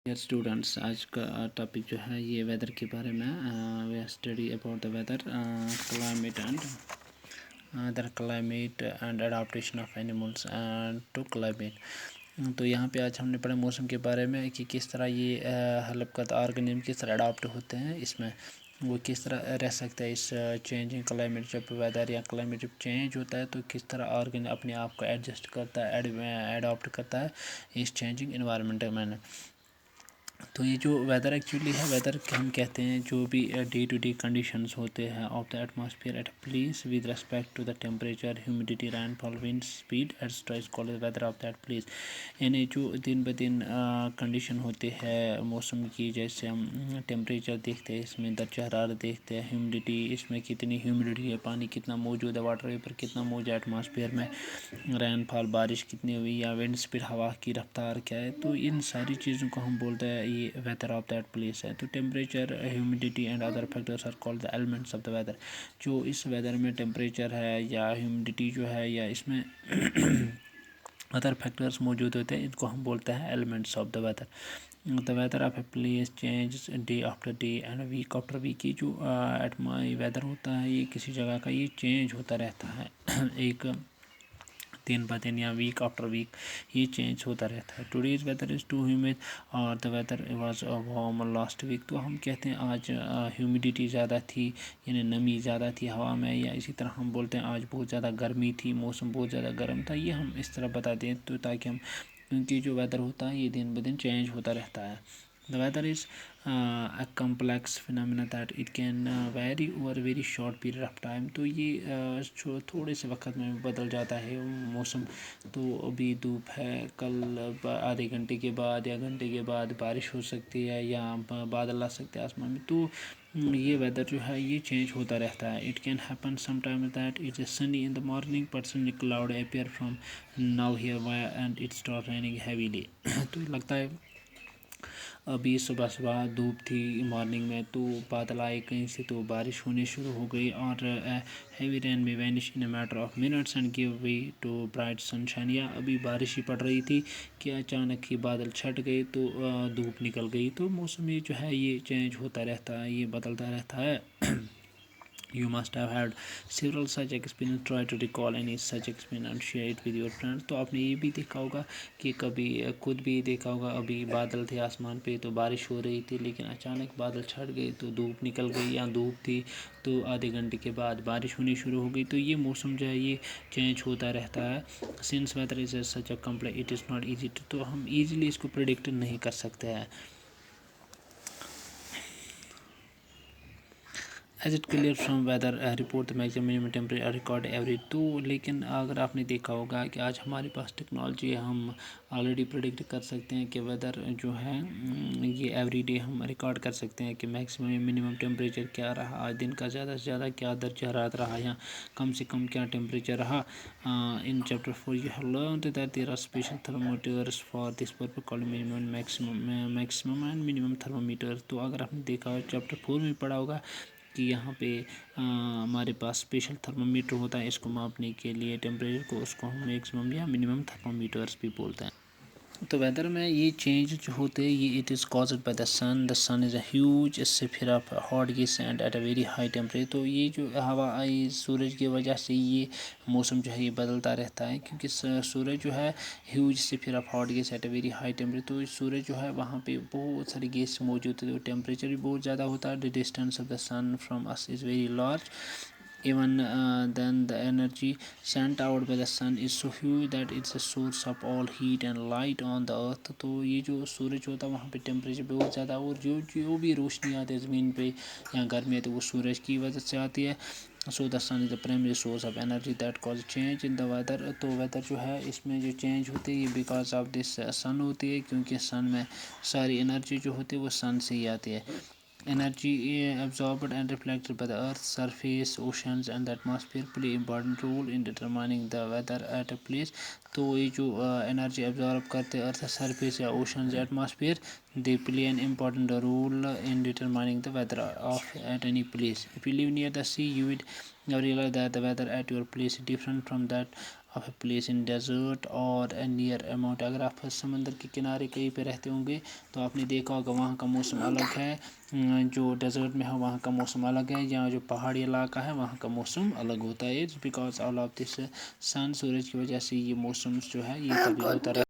Dear students, आज का topic जो है ये वेदर के बारे में we study about the weather climate and adaptation of animals and to climate. तो यहाँ पे आज हमने पढ़ा मौसम के बारे में कि किस तरह ये हल्लुक ऑर्गेनिज्म किस तरह अडाप्ट होते हैं, इसमें वो किस तरह रह सकते हैं इस चेंजिंग क्लाइमेट। जब वेदर या क्लाइमेट जब चेंज होता है तो किस तरह ऑर्गेनिज्म अपने आप को एडजस्ट करता है, एडॉप्ट करता है इस चेंजिंग इन्वायरमेंट में। तो ये जो वेदर एक्चुअली है, वेदर हम कहते हैं जो भी डे टू डे कंडीशंस होते हैं of the atmosphere at a place with respect to the temperature, humidity, rainfall, wind speed etcetera is called weather of that place. यानी जो दिन ब दिन कंडीशन होते हैं मौसम की, जैसे हम टेम्परेचर देखते हैं, इसमें दर्जा हरारत देखते हैं, ह्यूमिडिटी, इसमें कितनी ह्यूमिडिटी है, पानी कितना मौजूद है, वाटर वेपर कितना मौजूद है एटमॉस्फेयर में, रेनफॉल बारिश कितनी हुई, या विंड स्पीड हवा की रफ्तार क्या है। तो इन सारी चीज़ों को हम बोलते हैं ये वेदर ऑफ दैट प्लेस है। तो temperature, humidity and other factors are called the elements of the weather. जो इस वेदर में टेम्परेचर है या ह्यूमिडिटी जो है या इसमें अदर फैक्टर्स मौजूद होते हैं, इनको हम बोलते हैं elements of the weather. The weather of a place change day after day and week after week. ये जो वेदर होता है ये किसी जगह का ये चेंज होता रहता है एक दिन ब दिन या वीक आफ्टर वीक ये चेंज होता रहता है। Today's weather is too humid और the weather was warm last week. तो हम कहते हैं आज ह्यूमिडिटी ज़्यादा थी, यानी नमी ज़्यादा थी हवा में, या इसी तरह हम बोलते हैं आज बहुत ज़्यादा गर्मी थी, मौसम बहुत ज़्यादा गर्म था। ये हम इस तरह बता दें तो ताकि हम, क्योंकि जो वेदर होता है ये दिन ब दिन चेंज होता रहता है। The weather is a complex phenomena that it can vary over a very short period of time। तो ये थोड़े से वक्त में बदल जाता है मौसम। तो अभी धूप है, कल आधे घंटे के बाद या घंटे के बाद बारिश हो सकती है या बादल आ सकते हैं आसमान में। तो ये वेदर जो है ये चेंज होता रहता है। It can happen sometime that it is Sunny in the morning but Sunny cloud appear from now here and it start raining heavily. तो लगता है अभी सुबह सुबह धूप थी मॉर्निंग में, तो बादल आए कहीं से, तो बारिश होनी शुरू हो गई और हैवी रेन में vanish in a matter of minutes and give way to bright sunshine. या अभी बारिश ही पड़ रही थी कि अचानक ही बादल छट गए तो धूप निकल गई। तो मौसम ये जो है ये चेंज होता रहता है, ये बदलता रहता है। You must have had several such experience. Try to recall any such experience and share it with your friends। तो आपने ये भी देखा होगा कि कभी खुद भी देखा होगा, अभी बादल थे आसमान पे तो बारिश हो रही थी, लेकिन अचानक बादल छट गए तो धूप निकल गई, या धूप थी तो आधे घंटे के बाद बारिश होनी शुरू हो गई। तो ये मौसम जो है ये चेंज होता रहता है। Since weather is such a complex it is not easy, तो हम ईजिली इसको प्रिडिक्ट नहीं कर सकते हैं। As it clear from weather report the maximum minimum temperature record every. तो लेकिन अगर आपने देखा होगा कि आज हमारे पास टेक्नोलॉजी है, हम ऑलरेडी प्रिडिक्ट कर सकते हैं कि वेदर जो है ये एवरी डे हम रिकॉर्ड कर सकते हैं कि मैक्सिमम या मिनिमम टेम्परेचर क्या रहा आज दिन का, ज़्यादा से ज़्यादा क्या दर्जा हरारत रहा, या कम से कम क्या टेम्परेचर रहा। In chapter 4 you have learned that there are special thermometers for this purpose called minimum maximum and minimum thermometer. तो अगर आपने देखा चैप्टर 4 में पढ़ा होगा कि यहाँ पे हमारे पास स्पेशल थर्मामीटर होता है इसको मापने के लिए टेम्परेचर को, उसको हम मैक्सिमम या मिनिमम थर्मामीटर्स भी बोलते हैं। तो वेदर में ये चेंज जो होते हैं ये it is caused by the sun is a huge sphere of hot gas and at a very high temperature. तो ये जो हवा आई सूरज की वजह से ये मौसम जो है ये बदलता रहता है, क्योंकि सूरज जो है huge sphere of hot gas at a very high temperature. तो सूरज जो है वहाँ पे बहुत सारी गैस मौजूद है, तो टेम्परेचर भी बहुत ज़्यादा होता है। The distance of the sun from us is very large. Even then the energy sent out by the sun is so huge that it's a source of all heat and light on the earth। तो ये जो सूरज होता है वहाँ पे temperature बहुत ज़्यादा, और जो जो भी रोशनी आती है ज़मीन पे या गर्मी आती है वो सूरज की वजह से आती है। So the sun is the primary source of energy that cause change in the weather. तो वेदर जो है इसमें जो चेंज होती है ये बिकॉज ऑफ दिस सन होती है, क्योंकि सन में सारी एनर्जी जो होती है वो सन से ही आती है। Energy absorbed and reflected by the Earth's surface, oceans and the atmosphere play important role in determining the weather at a place। तो ये जो एनर्जी एब्जॉर्ब करते हैं अर्थ सरफेस या ओशंस या atmosphere, they play an important role in determining the weather of at any place. If you live near the sea you will realize that the weather at your place is different from that of a place in desert or near a mountain. अगर आप समंदर के किनारे कहीं पे रहते होंगे तो आपने देखा होगा वहाँ का मौसम अलग है, जो डेजर्ट में है वहाँ का मौसम अलग है, यहाँ जो पहाड़ी इलाका है वहाँ का मौसम अलग होता है। It's because all of this sun, सूरज की वजह से ये मौसम जो है ये तब्दील होता है।